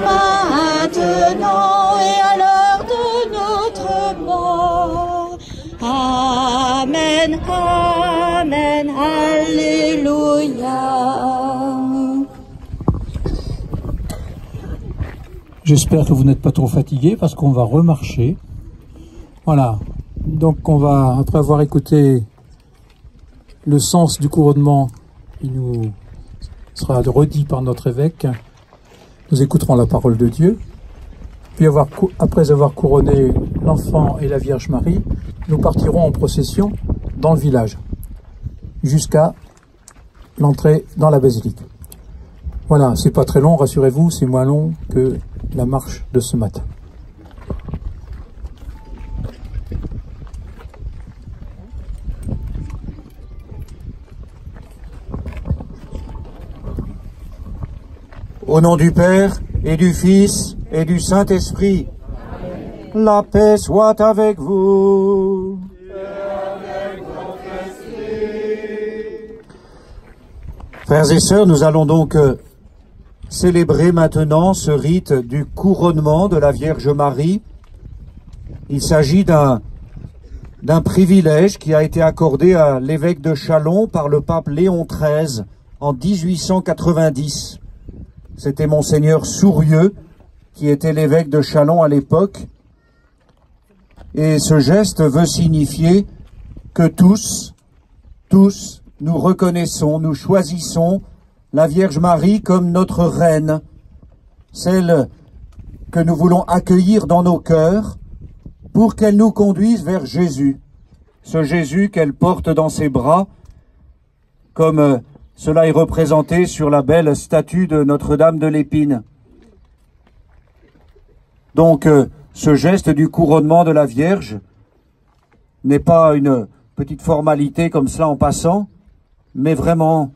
maintenant et à l'heure de notre mort. Amen, amen, alléluia. J'espère que vous n'êtes pas trop fatigués parce qu'on va remarcher. Voilà, donc on va, après avoir écouté le sens du couronnement, il nous sera redit par notre évêque, nous écouterons la parole de Dieu, puis après avoir couronné l'enfant et la Vierge Marie, nous partirons en procession dans le village, jusqu'à l'entrée dans la basilique. Voilà, c'est pas très long, rassurez-vous, c'est moins long que la marche de ce matin. Au nom du Père, et du Fils, et du Saint-Esprit, la paix soit avec vous. Frères et sœurs, nous allons donc célébrer maintenant ce rite du couronnement de la Vierge Marie. Il s'agit d'un privilège qui a été accordé à l'évêque de Châlons par le pape Léon XIII en 1890. C'était Monseigneur Sourieux, qui était l'évêque de Châlons à l'époque. Et ce geste veut signifier que tous, nous reconnaissons, nous choisissons la Vierge Marie comme notre reine, celle que nous voulons accueillir dans nos cœurs pour qu'elle nous conduise vers Jésus. Ce Jésus qu'elle porte dans ses bras, comme cela est représenté sur la belle statue de Notre-Dame de l'Épine. Donc, ce geste du couronnement de la Vierge n'est pas une petite formalité comme cela en passant, mais vraiment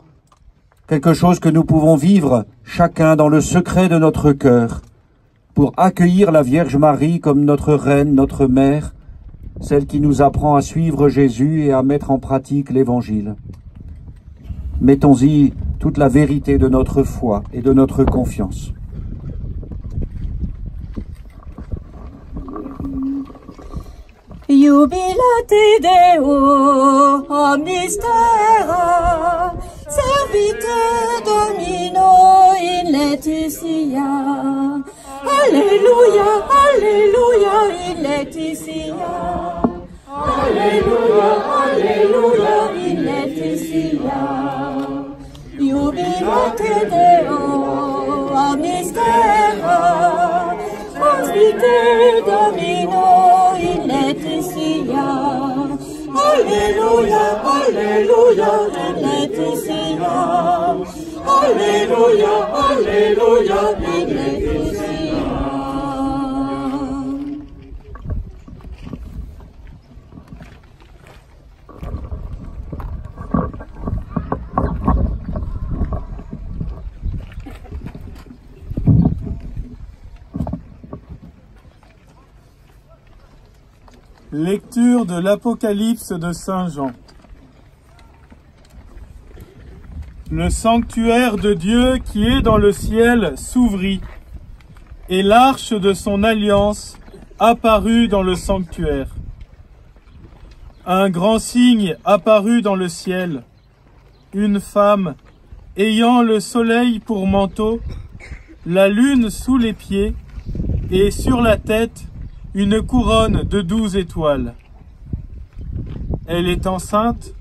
quelque chose que nous pouvons vivre chacun dans le secret de notre cœur pour accueillir la Vierge Marie comme notre reine, notre mère, celle qui nous apprend à suivre Jésus et à mettre en pratique l'Évangile. Mettons-y toute la vérité de notre foi et de notre confiance. Jubilate Deo omnistera, servite Domino in Laetitia. Alléluia, alléluia in Laetitia. Alléluia, alléluia in Laetitia. Jubilate Deo omnistera, servite Domino in Laetitia. Alléluia, alléluia in Laetitia. Alléluia, alléluia in Laetitia. Lecture de l'Apocalypse de Saint Jean. Le sanctuaire de Dieu qui est dans le ciel s'ouvrit, et l'arche de son alliance apparut dans le sanctuaire. Un grand signe apparut dans le ciel, une femme ayant le soleil pour manteau, la lune sous les pieds, et sur la tête une couronne de 12 étoiles. Elle est enceinte,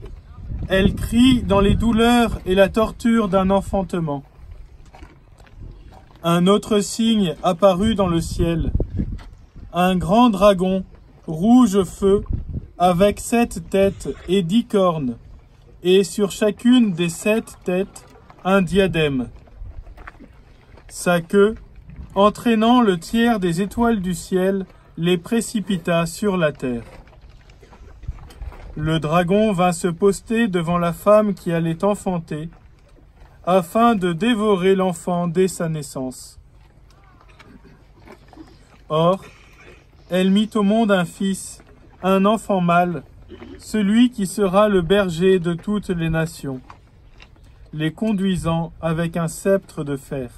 elle crie dans les douleurs et la torture d'un enfantement. Un autre signe apparut dans le ciel, un grand dragon, rouge feu, avec 7 têtes et 10 cornes, et sur chacune des 7 têtes, un diadème. Sa queue, entraînant le tiers des étoiles du ciel, les précipita sur la terre. Le dragon vint se poster devant la femme qui allait enfanter, afin de dévorer l'enfant dès sa naissance. Or, elle mit au monde un fils, un enfant mâle, celui qui sera le berger de toutes les nations, les conduisant avec un sceptre de fer.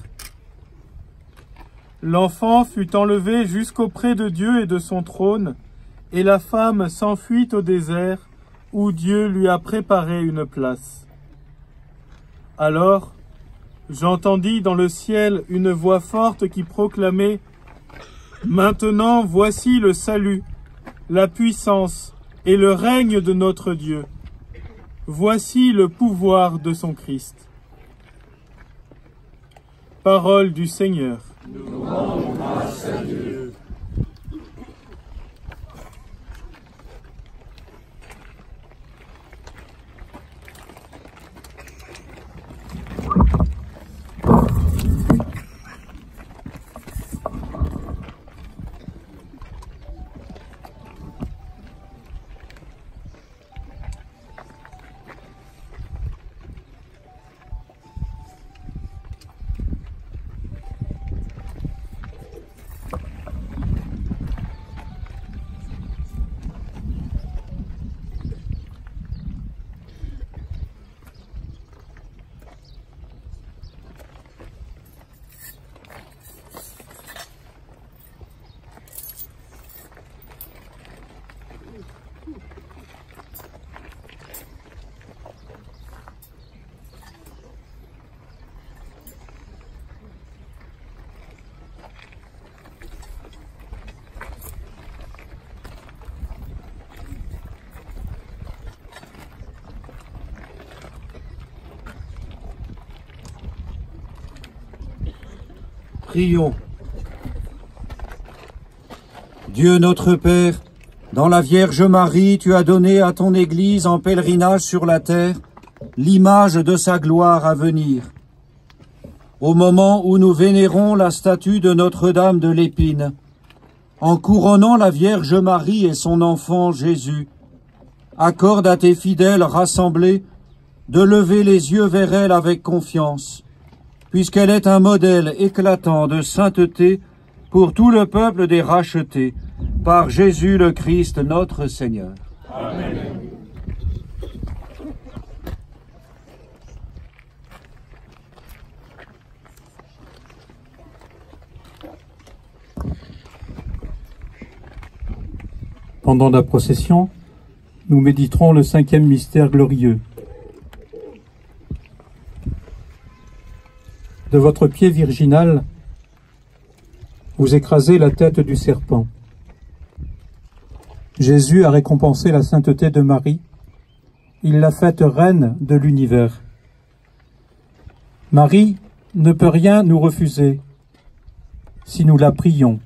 L'enfant fut enlevé jusqu'auprès de Dieu et de son trône, et la femme s'enfuit au désert, où Dieu lui a préparé une place. Alors, j'entendis dans le ciel une voix forte qui proclamait « Maintenant, voici le salut, la puissance et le règne de notre Dieu. Voici le pouvoir de son Christ. » Parole du Seigneur. Nous rendons grâce à Dieu. Prions. Dieu notre Père, dans la Vierge Marie, tu as donné à ton Église en pèlerinage sur la terre l'image de sa gloire à venir. Au moment où nous vénérons la statue de Notre-Dame de l'Épine, en couronnant la Vierge Marie et son enfant Jésus, accorde à tes fidèles rassemblés de lever les yeux vers elle avec confiance, puisqu'elle est un modèle éclatant de sainteté pour tout le peuple des rachetés, par Jésus le Christ notre Seigneur. Amen. Pendant la procession, nous méditerons le 5e mystère glorieux. De votre pied virginal, vous écrasez la tête du serpent. Jésus a récompensé la sainteté de Marie. Il l'a faite reine de l'univers. Marie ne peut rien nous refuser si nous la prions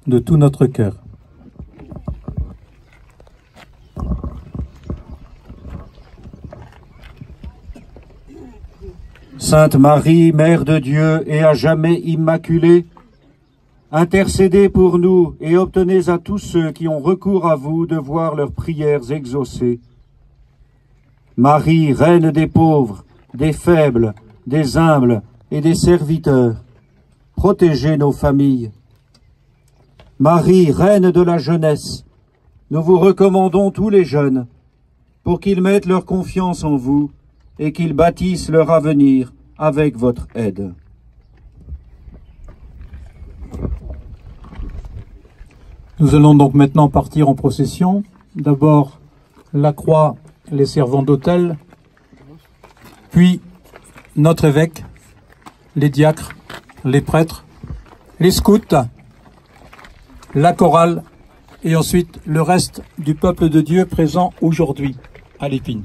de tout notre cœur. Sainte Marie, Mère de Dieu et à jamais immaculée, intercédez pour nous et obtenez à tous ceux qui ont recours à vous de voir leurs prières exaucées. Marie, Reine des pauvres, des faibles, des humbles et des serviteurs, protégez nos familles. Marie, Reine de la jeunesse, nous vous recommandons tous les jeunes pour qu'ils mettent leur confiance en vous et qu'ils bâtissent leur avenir avec votre aide. Nous allons donc maintenant partir en procession. D'abord la croix, les servants d'autel, puis notre évêque, les diacres, les prêtres, les scouts, la chorale et ensuite le reste du peuple de Dieu présent aujourd'hui à l'Épine.